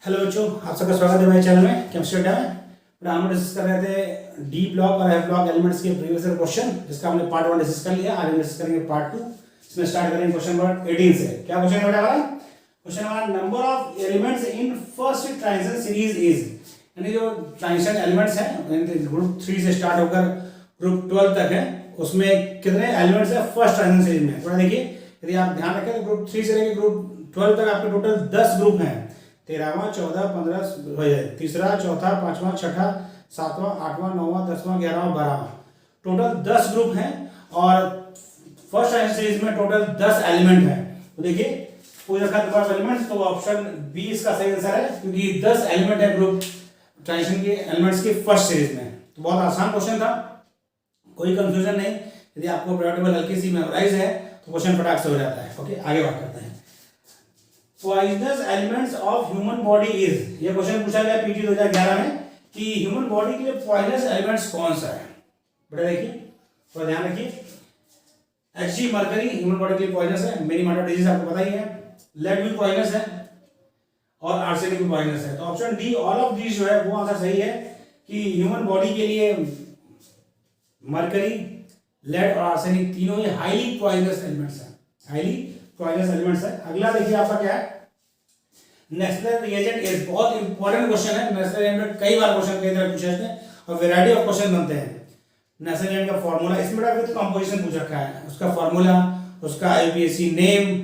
Hello बच्चों, आप सबका स्वागत है मेरे चैनल में केमिस्ट्री अड्डा में। हम डिस्कस कर रहे थे डी ब्लॉक और एफ ब्लॉक एलिमेंट्स के प्रीवियस ईयर क्वेश्चन, जिसका हमने पार्ट 1 डिस्कस कर लिया। आज हम डिस्कस करेंगे पार्ट 2। इसमें स्टार्ट करेंगे क्वेश्चन नंबर 18 से। क्या क्वेश्चन बेटा हमारा? क्वेश्चन हमारा number of elements in first transition series is, यानी जो ट्रांजिशन एलिमेंट्स हैं ग्रुप 3 से स्टार्ट होकर ग्रुप 12 तक है, उसमें कितने एलिमेंट्स है फर्स्ट ट्रांजिशन सीरीज में। थोड़ा देखिए, यदि आप ध्यान रखें तो ग्रुप 3 से लेकर ग्रुप 12 तक आपके टोटल 10 ग्रुप हैं। 13वां 14 15 हो जाए, तीसरा चौथा पांचवा छठा सातवां आठवां नौवां 10वां 11वां 12वां, टोटल 10 ग्रुप हैं। और फर्स्ट ट्रांजिशन सीरीज में टोटल 10 एलिमेंट हैं। तो देखिए पूरा रखा नंबर ऑफ एलिमेंट्स, तो ऑप्शन बी इसका सही आंसर है, क्योंकि 10 एलिमेंट है ग्रुप ट्रांजिशन के एलिमेंट्स की फर्स्ट सीरीज में। तो बहुत आसान क्वेश्चन था, कोई कंफ्यूजन नहीं। यदि आपको पीरियोडिक टेबल हल्की सी मेमोराइज है तो क्वेश्चन फटाक से हो जाता है। ओके, आगे बात करते हैं। Poisonous elements of human body is, ये क्वेश्चन पूछा गया पीटी 2011 में कि ह्यूमन बॉडी के लिए पॉइजनस एलिमेंट्स कौन सा है। बेटा देखिए, थोड़ा ध्यान रखिए। Hg मरकरी ह्यूमन बॉडी के लिए पॉइजनस है। मेनी माइटर डिजीज आपको पता ही है। लेड भी पॉइजनस है और आर्सेनिक भी पॉइजनस है। तो option D all of these जो है वो आंसर सही है कि ह्यूमन बॉडी के लिए मरकरी, लेड और आर्सेनिक तीनों ही हाईली पॉइजनस एलिमेंट्स हैं। हाईली पॉइजनस एलिमेंट्स है। अगला देखिए आपका क्या है, नेशनल रिएजेंट इज, बहुत इंपॉर्टेंट क्वेश्चन है। नेशनल रिएजेंट कई बार क्वेश्चन कई तरह पूछे जाते हैं और वैरायटी ऑफ क्वेश्चन बनते हैं। नेशनल रिएजेंट का फार्मूला, इसमें विद कंपोजिशन पूछ रखा है, उसका फार्मूला, उसका आईयूपीएसी नेम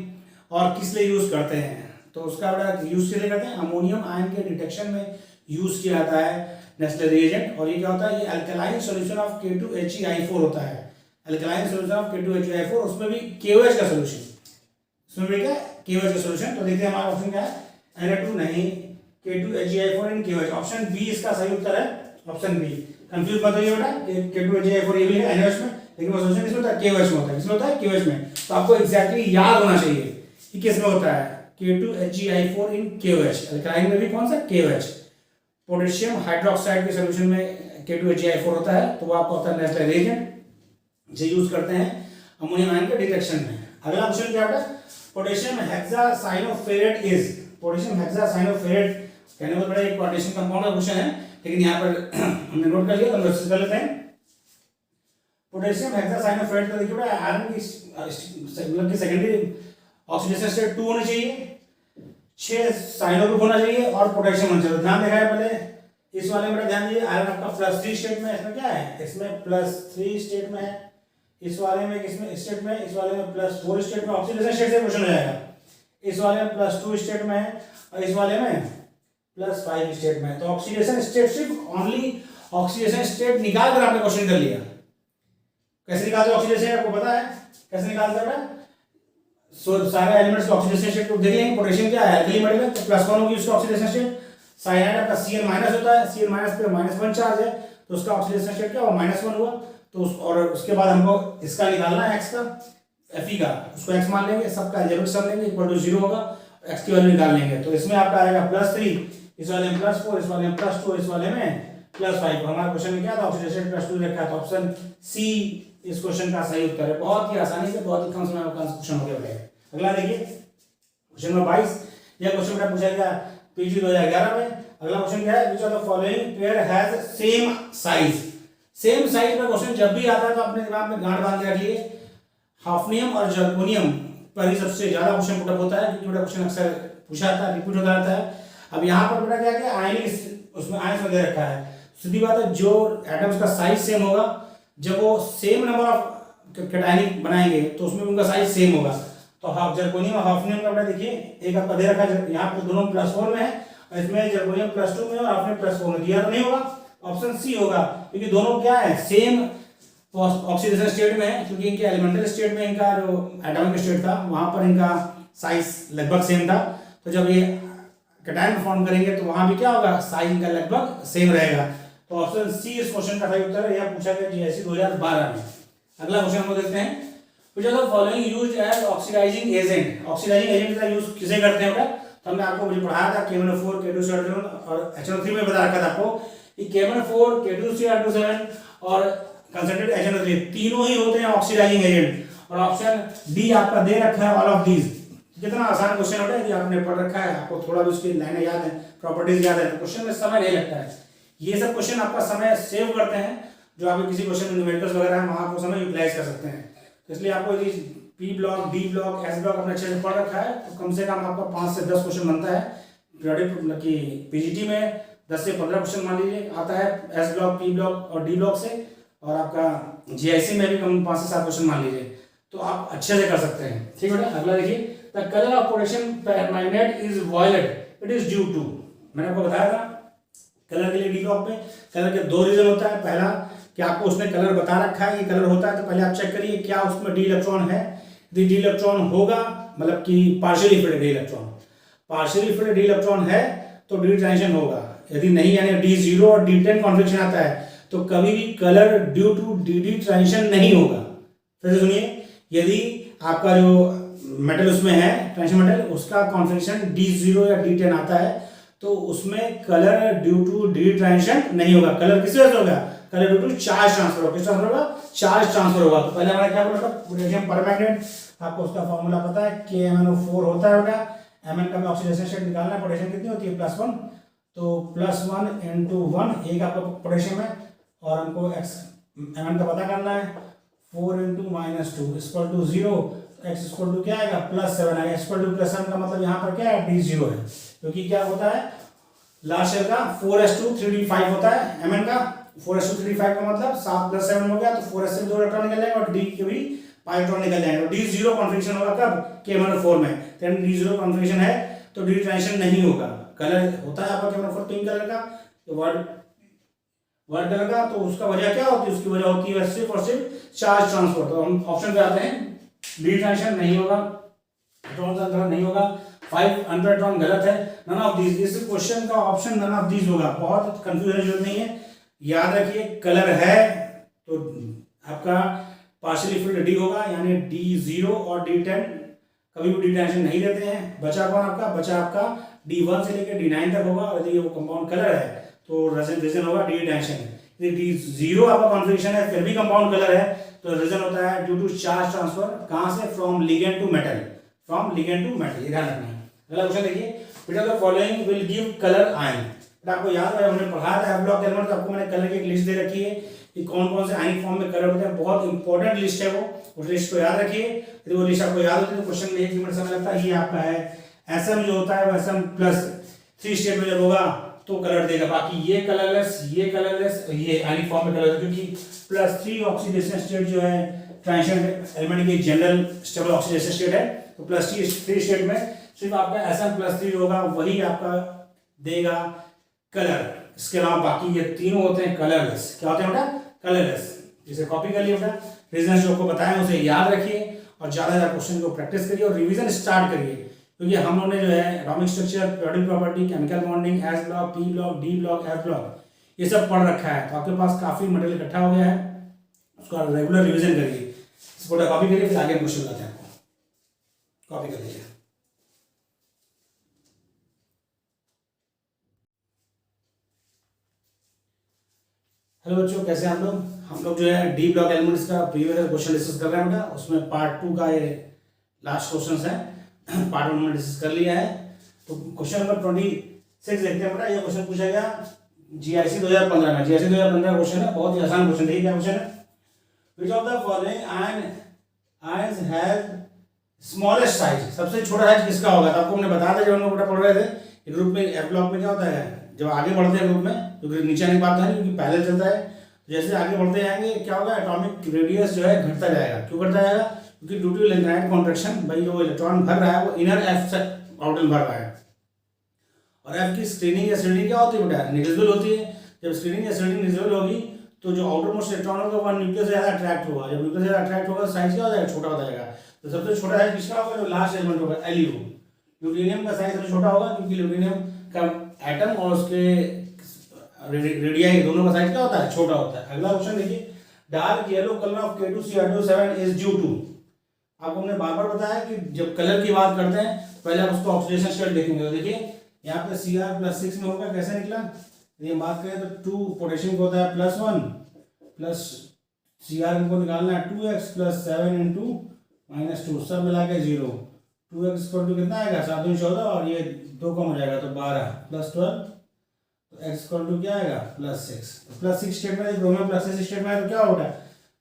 और किस लिए यूज करते हैं। तो उसका बड़ा यूज के लिए करते हैं, अमोनियम आयन के डिटेक्शन में यूज किया जाता है नेशनल रिएजेंट। और ये क्या होता है, ये अल्कलाइन सॉल्यूशन ऑफ K2HeI4 होता है। अल्कलाइन सॉल्यूशन ऑफ K2HeI4, उसमें भी KOH का सॉल्यूशन, इसमें भी क्या KOH का सॉल्यूशन। तो देखते हैं हमारा ऑप्शन क्या है, Na2 नहीं, K2HeI4 इन KOH। ऑप्शन बी इसका सही उत्तर है, ऑप्शन बी। कंफ्यूज मत होइए बेटा, K2HeI4 ये भी है NaOH में, लेकिन वो सॉल्यूशन किसमें होता है, KOH में होता है। किसमें होता है, KOH में। तो आपको एग्जैक्टली याद होना चाहिए कि किसमें होता है, K2HeI4 इन KOH। अल्कलाइन में भी कौन सा, KOH। पोटेशियम हाइड्रोक्साइड के सॉल्यूशन में K2HeI4 होता है, तो वो आपका होता है नेशनल रिएजेंट, जो यूज करते हैं अमोनियम आयन के डिटेक्शन में। अगला क्वेश्चन क्या है, potassium hexacyanoferrate is, potassium hexacyanoferrate कहने को बड़ा एक पोटेशियम कंपाउंड का क्वेश्चन है, लेकिन यहाँ पर हमने नोट कर लिया तो हम डिस्कस कर लेते हैं। पोटेशियम हेक्सासाइनोफेरेट तो देखिए बड़ा आयरन की मतलब की सेकेंडरी ऑक्सीडेशन स्टेट 2 होनी चाहिए, 6 साइनो ग्रुप होना चाहिए और पोटेशियम होना चाहिए। ध्यान देखा है पहले इस वाले में, ध्यान दीजिए आयरन आपका +3 स्टेट में, इसमें क्या है, इसमें +3 स्टेट में है, इस वाले में किसमें स्टेट में, इस वाले में +4 स्टेट में, ऑक्सीडेशन स्टेट से क्वेश्चन हो जाएगा। इस वाले में +2 स्टेट में है और इस वाले में +5 स्टेट में है। तो ऑक्सीडेशन स्टेट सिर्फ ओनली ऑक्सीडेशन स्टेट निकाल कर आपने क्वेश्चन कर लिया। कैसे निकालते हैं ऑक्सीडेशन, आपको पता है कैसे निकालते हैं? सारे एलिमेंट्स का ऑक्सीडेशन स्टेट को देख लेंगे। पोटेशियम क्या है, एल्कली मेटल है, तो +1 होगी उसका ऑक्सीडेशन स्टेट। साइनाइड आपका Cn- होता है, Cn- पे -1 चार्ज है, तो उसका ऑक्सीडेशन स्टेट क्या हुआ, -1 हुआ। तो और उसके बाद हमको इसका निकालना है x का, Fe का, उसको x मान लेंगे, सबका अलजेब्रिक सम लेंगे, इक्वल टू 0 होगा, x की वैल्यू निकाल लेंगे। तो इसमें आपका आएगा +3, इस वाले में +4, इस वाले में +2, इस वाले में +5। हमारा क्वेश्चन में क्या था, ऑक्सीडेशन +2 रखा है, तो ऑप्शन सी इस क्वेश्चन का सही उत्तर है। बहुत ही आसानी से, बहुत ही कम समय में क्वेश्चन हो गया। अगला देखिए क्वेश्चन नंबर 22, यह क्वेश्चन बेटा पूछा गया पीजी 2011 में। अगला क्वेश्चन क्या है, which of the following pair has same size. Same size का क्वेश्चन जब भी आता है तो अपने दिमाग में गांठ बांध के रखिए, हाफनियम और जर्कोनियम पर ही सबसे ज्यादा क्वेश्चन पुटअप होता है, क्योंकि बेटा क्वेश्चन अक्सर पूछा जाता है, रिपीट होता रहता है। अब यहाँ पर बेटा क्या क्या आयनिक, उसमें आयंस में दे रखा है। सीधी बात है, जो एटम्स का साइज सेम होगा, जब वो सेम नंबर ऑफ कैटायनिक बनाएंगे तो उसमें उनका साइज सेम होगा। तो हाफ जर्कोनियम और हाफनियम का बेटा देखिए, एक आपका दे रखा है, यहाँ पर दोनों +4 में है और इसमें जर्कोनियम +2 में और हाफनियम +4 में दिया, तो नहीं होगा, ऑप्शन सी होगा, क्योंकि दोनों क्या है, सेम ऑक्सीडेशन स्टेट में है। क्योंकि इनके एलिमेंटल स्टेट में इनका जो एटॉमिक स्टेट था वहां पर इनका साइज लगभग सेम था। तो जब ये कैटायन फॉर्म करेंगे तो वहां भी क्या होगा, साइज इनका लगभग सेम रहेगा। तो ऑप्शन सी इस क्वेश्चन का सही उत्तर है। यह पूछा गया जीएससी 2012 में। अगला क्वेश्चन हम देखते हैं, which of the following used as oxidising agent. Oxidising agent का यूज किसे करते हैं बेटा, तो हमने आपको मुझे पढ़ाया था KMnO4 K2CR7 और HNO3 में बता रखा था आपको कि KMnO4 K2CR7 और कंसंट्रेटेड HNO3 तीनों ही होते हैं ऑक्सीडाइजिंग एजेंट। और ऑप्शन डी आपका दे रखा है ऑल ऑफ दीज, कितना आसान क्वेश्चन होता है, यदि आपने पढ़ रखा है, आपको थोड़ा भी उसकी लाइनें याद है, प्रॉपर्टीज याद है, तो क्वेश्चन में समय नहीं लगता है। ये सब क्वेश्चन आपका समय सेव करते हैं, जो आपके किसी क्वेश्चन में न्यूमेरिकल्स वगैरह है वहाँ आपको समय यूटिलाइज कर सकते हैं। तो इसलिए आपको यदि P block, D block, S block अपने अच्छे से पढ़ रखा है तो कम से कम आपका 5 से 10 क्वेश्चन बनता है। पीरियोडिक मतलब कि पीजीटी में 10 से 15 क्वेश्चन मान लीजिए आता है एस ब्लॉक, पी ब्लॉक और डी ब्लॉक से, और आपका जीआईसी में भी कम 5 से 7 क्वेश्चन मान लीजिए, तो आप अच्छे से कर सकते हैं। ठीक है बेटा, अगला देखिए, the colour of potassium permanganate is violet, it is due to, मैंने आपको बताया था कलर के लिए डी ब्लॉक में कलर के 2 रीजन होता है। पहला कि आपको उसने कलर बता रखा है, ये कलर होता है, तो पहले आप चेक करिए क्या उसमें डी इलेक्ट्रॉन है। यदि डी इलेक्ट्रॉन होगा, मतलब कि partially field D electron, partially field D electron है तो डी ट्रांजिशन होगा। यदि नहीं, यानी D0 और D10 कॉन्फिगरेशन आता है, तो कभी भी colour due to d transition नहीं होगा। फिर से सुनिए, यदि आपका जो मेटल उसमें है, ट्रांजिशन मेटल, उसका कॉन्फिगरेशन D0 या D10 आता है, तो उसमें colour due to d transition नहीं होगा। कलर किस वजह से होगा? Colour due to charge transfer होगा। किस ट्रांसफर होगा? चार्ज ट्रांसफर होगा। तो पहले हमारा क्या बोला था, पोटेशियम परमैंगनेट, आपको उसका फॉर्मूला पता है, KMnO4 होता है बेटा। Mn का ऑक्सीडेशन स्टेट निकालना है, पोटेशियम कितनी होती है? +1, तो +1 × 1 एक आपका पोटेशियम है, और हमको Mn का पता करना है, 4 × -2 = 0, x = क्या आएगा? +7 आएगा। x = +7 का मतलब यहाँ पर क्या है? D0 है, क्योंकि क्या होता है लास्ट शेल का 4s2 3d5 होता है। Mn का 4s2 3d5 का मतलब 7 + 7 हो गया, तो 4s से 2 इलेक्ट्रॉन निकल जाएंगे और D के भी 5 इलेक्ट्रॉन निकल जाएंगे। तो D0 कॉन्फिगरेशन होगा कब? KMnO4 में। तो D0 कॉन्फिगरेशन है तो डी ट्रांजिशन नहीं होगा। कलर होता है आपका KMnO4 पिंक कलर का, तो वर्ड कलर का, तो उसका वजह क्या होती है? उसकी वजह होती है सिर्फ और सिर्फ चार्ज ट्रांसफर। तो हम ऑप्शन पे आते हैं, डी ट्रांजिशन नहीं होगा, इलेक्ट्रॉन का अंतरण नहीं होगा, 5 अंतर इलेक्ट्रॉन गलत है, नन ऑफ दीज। इस क्वेश्चन का ऑप्शन नन ऑफ दीज होगा। बहुत कंफ्यूजन की जरूरत नहीं है, याद रखिए कलर है तो आपका पार्शियली फिल्ड डी होगा, यानी D0 और D10 कभी भी डी ट्रांजिशन नहीं देते हैं। बचा कौन आपका? बचा आपका D1 से लेकर D9 तक होगा, और यदि वो कंपाउंड कलर है तो रीजन होगा डी ट्रांजिशन। यदि D0 आपका कॉन्फिगरेशन है फिर भी कंपाउंड कलर है, तो रीजन होता है ड्यू टू चार्ज ट्रांसफर। कहां से? From ligand to metal, from ligand to metal, ये ध्यान रखना है। अगला क्वेश्चन देखिए, which of the following will give colour ion. आपको याद है हमने पढ़ा था ब्लॉक एलिमेंट, आपको मैंने कलर की एक लिस्ट दे रखी है कि कौन कौन से आयनिक फॉर्म में कलर होते हैं। बहुत इंपॉर्टेंट लिस्ट है वो, उस लिस्ट को याद रखिए। यदि वो लिस्ट आपको याद होती है तो क्वेश्चन में 1 मिनट समय लगता है। ये आपका है Sm जो होता है वो Sm+3 स्टेट में जब होगा तो कलर देगा। बाकी ये कलरलेस, ये कलरलेस, ये आयनिक फॉर्म में कलर, क्योंकि +3 ऑक्सीडेशन स्टेट जो है ट्रांजिशन एलिमेंट की जनरल स्टेबल ऑक्सीडेशन स्टेट है, तो +3 स्टेट में सिर्फ आपका Sm+3 होगा, वही आपका देगा कलर। इसके अलावा बाकी ये तीनों होते हैं कलरलेस। क्या होते हैं बेटा? कलरलेस। इसे कॉपी कर लिया बेटा, रीजन जो आपको बताया उसे याद रखिए, और ज्यादा से ज्यादा क्वेश्चन को प्रैक्टिस करिए और रिवीजन स्टार्ट करिए, क्योंकि हम लोगों ने जो है atomic structure, periodic property, chemical bonding, S block, P block, D block, F block, ये सब पढ़ रखा है। तो आपके पास काफी मटेरियल इकट्ठा हो गया है, उसका रेगुलर रिविजन करिए, इसको कॉपी करिए, फिर आगे क्वेश्चन लाते हैं आपको। कॉपी कर लीजिए। हेलो बच्चों, कैसे हैं आप लोग? हम लोग जो है डी ब्लॉक एलिमेंट्स का प्रीवियस क्वेश्चन डिस्कस कर रहे हैं बेटा। उसमें पार्ट 2 का ये लास्ट क्वेश्चन है, पार्ट 1 में डिस्कस कर लिया है। तो क्वेश्चन नंबर 26 देखते हैं बेटा। ये क्वेश्चन पूछा गया जीआईसी 2015 में। जीआईसी 2015 का क्वेश्चन है, बहुत ही आसान क्वेश्चन। देखिए क्या क्वेश्चन है, which of the following ions have smallest size. सबसे छोटा साइज किसका होगा? तो आपको हमने बताया था जब हम लोग बेटा पढ़ रहे थे ग्रुप में, एफ ब्लॉक में क्या होता है, जब आगे बढ़ते हैं ग्रुप में, क्योंकि नीचे नहीं पाता है क्योंकि पहले चलता है, जैसे आगे बढ़ते जाएंगे क्या होगा, एटॉमिक रेडियस जो है घटता जाएगा। क्यों घटता जाएगा? क्योंकि ड्यू टू लैंथनाइट कॉन्ट्रैक्शन, भाई जो इलेक्ट्रॉन भर रहा है वो इनर एफ से आउटर भर रहा है, और एफ की स्क्रीनिंग या श्रेणी क्या होती है बेटा? निग्लिजिबल होती है। जब स्क्रीनिंग या श्रेणी निग्लिजिबल होगी तो जो आउटर मोस्ट इलेक्ट्रॉन होगा वो न्यूक्लियस से ज्यादा अट्रैक्ट होगा। जब न्यूक्लियस से ज्यादा अट्रैक्ट होगा साइज क्या हो जाएगा? छोटा हो जाएगा। तो सबसे छोटा साइज किसका होगा? जो लास्ट एलिमेंट होगा, एलयू। ल्यूटिनियम का साइज सबसे छोटा होगा, क्योंकि ल्यूटिनियम का एटम और उसके रेडियाई दोनों का साइज क्या होता है? छोटा होता है। अगला क्वेश्चन देखिए, dark yellow colour of K2Cr7 is due to. आपको हमने बार बार बताया कि जब कलर की बात करते हैं पहले आप उसको ऑक्सीडेशन स्टेट देखेंगे। तो देखिए यहाँ पे Cr+6 में होगा, कैसे निकला? ये बात करें तो 2 पोटेशियम को होता है +1 प्लस Cr को निकालना है 2x + 7 × -2 सब मिला के 0, 2x इक्वल टू कितना आएगा 7 दूनी 14 और ये 2 कम हो जाएगा तो 12 प्लस 12 तो x इक्वल टू क्या आएगा +6। तो +6 स्टेट में क्रोमियम +6 स्टेट में तो क्या होता है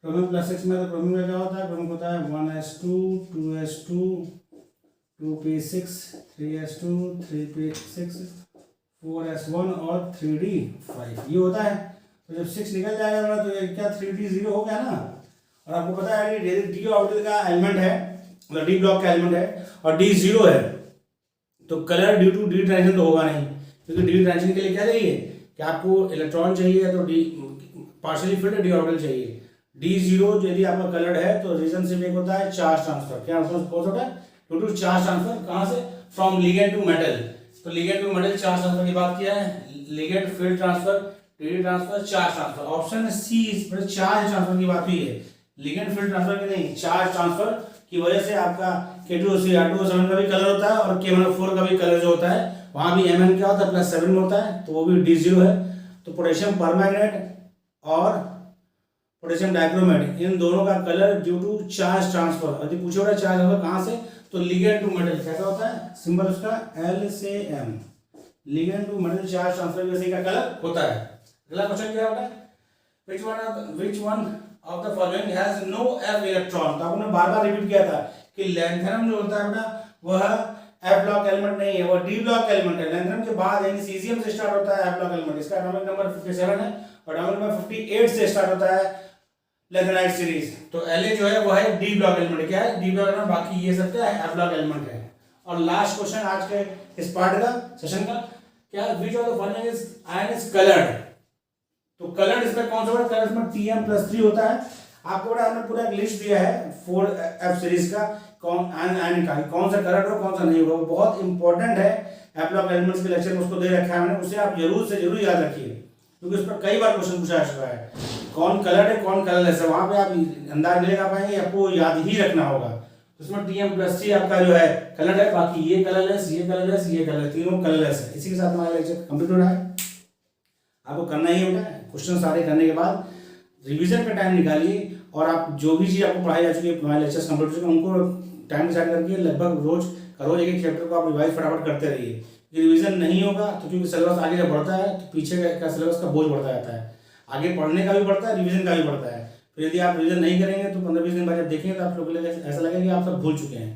क्रोमियम +6 में तो क्रोमियम का क्या होता है क्रोमियम होता है 1s2 2s2 2p6 3s2 3p6 4s1 और 3d5 ये होता है। तो जब 6 निकल जाएगा तो ये क्या 3d 0 हो गया ना। और आपको पता है कि डी ऑर्बिटल का एलिमेंट है मतलब डी ब्लॉक का एलिमेंट है और डी 0 है तो colour due to d transition तो होगा नहीं, क्योंकि डी ट्रांजिशन के लिए क्या चाहिए कि आपको इलेक्ट्रॉन चाहिए तो D partially field D orbital चाहिए। डी 0 यदि आपका कलर्ड है तो रीजन सिर्फ एक होता है चार्ज ट्रांसफर। क्या होता है ड्यू टू चार्ज ट्रांसफर। कहाँ से फ्रॉम लिगेंड टू मेटल। तो ligand to metal charge transfer की बात किया है, ligand field transfer d transfer charge transfer. Option C charge transfer की बात हुई है, लिगेंड फील्ड ट्रांसफर की नहीं। चार्ज ट्रांसफर की वजह से आपका K2SO7 का भी कलर होता है और K1O4 का भी कलर जो होता है वहां भी Mn क्या होता है +7 में होता है तो वो भी D0 है। तो पोटेशियम परमैंगनेट और पोटेशियम डाइक्रोमेट इन दोनों का colour due to charge transfer. यदि पूछे चार्ज ट्रांसफर कहां से तो लिगेंड टू मेटल कैसा होता है सिंबल उसका L से M, ligand to metal charge transfer की का कलर होता है। अगला क्वेश्चन क्या होता है which one of the following has no f electron. तो आपने बार बार रिपीट किया था कि लैंथेनम जो होता है बेटा वह f ब्लॉक एलिमेंट नहीं है, वो d ब्लॉक एलिमेंट है। लैंथेनम के बाद यानी सीजियम से स्टार्ट होता है f ब्लॉक एलिमेंट, इसका एटॉमिक नंबर 57 है और एटॉमिक नंबर 58 से स्टार्ट होता है लैंथेनाइट सीरीज। तो La जो है वो है d ब्लॉक एलिमेंट। क्या है d ब्लॉक एलिमेंट, बाकी ये सब क्या है f ब्लॉक एलिमेंट है। और लास्ट क्वेश्चन आज के इस पार्ट का सेशन का क्या which of the following is ion is colored। तो कलर इसमें कौन सा होगा कलर इसमें Tm+3 होता है। आपको बड़ा हमने पूरा एक लिस्ट दिया है 4f सीरीज का कौन आयन का कौन सा कलर हो कौन सा नहीं होगा, वो बहुत इंपॉर्टेंट है। f ब्लॉक एलिमेंट्स के लेक्चर में उसको दे रखा है मैंने, उसे आप जरूर से जरूर याद रखिए क्योंकि उस पर कई बार क्वेश्चन पूछा जा चुका है कौन कलर है कौन कलरलेस है। वहां पे आप अंदाज नहीं लगा पाएंगे, आपको याद ही रखना होगा। तो इसमें Tm+3 आपका जो है कलर है, बाकी ये कलरलेस ये कलरलेस ये कलर तीनों कलरलेस है। इसी के साथ हमारा लेक्चर कंप्लीट हो रहा है। आपको करना ही होगा क्वेश्चन सारे करने के बाद रिवीजन का टाइम निकालिए और आप जो भी चीज़ आपको पढ़ाई जा चुकी है हमारे लेक्चर्स कंप्लीट हो चुके हैं उनको टाइम डिसाइड करके लगभग रोज एक चैप्टर को आप रिवाइज फटाफट करते रहिए। रिवीजन नहीं होगा तो क्योंकि सिलेबस आगे जब बढ़ता है तो पीछे का सिलेबस का बोझ बढ़ता जाता है, आगे पढ़ने का भी बढ़ता है रिवीजन का भी बढ़ता है। तो यदि आप रिवीजन नहीं करेंगे तो 15-20 दिन बाद जब देखेंगे तो आप लोगों को ऐसा लगेगा कि आप सब भूल चुके हैं।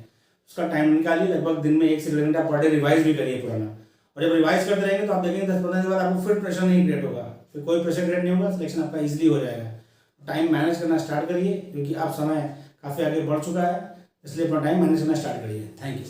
उसका टाइम निकालिए, लगभग दिन में 1 से 1.5 घंटा पर डे रिवाइज भी करिए पुराना। और जब रिवाइज करते रहेंगे तो आप देखेंगे 10-15 दिन बाद आपको फिर प्रेशर नहीं क्रिएट होगा, फिर कोई प्रेशर क्रिएट नहीं होगा, सिलेक्शन आपका इजीली हो जाएगा। टाइम मैनेज करना स्टार्ट करिए क्योंकि आप समय काफ़ी आगे बढ़ चुका है, इसलिए अपना टाइम मैनेज करना स्टार्ट करिए। Thank you.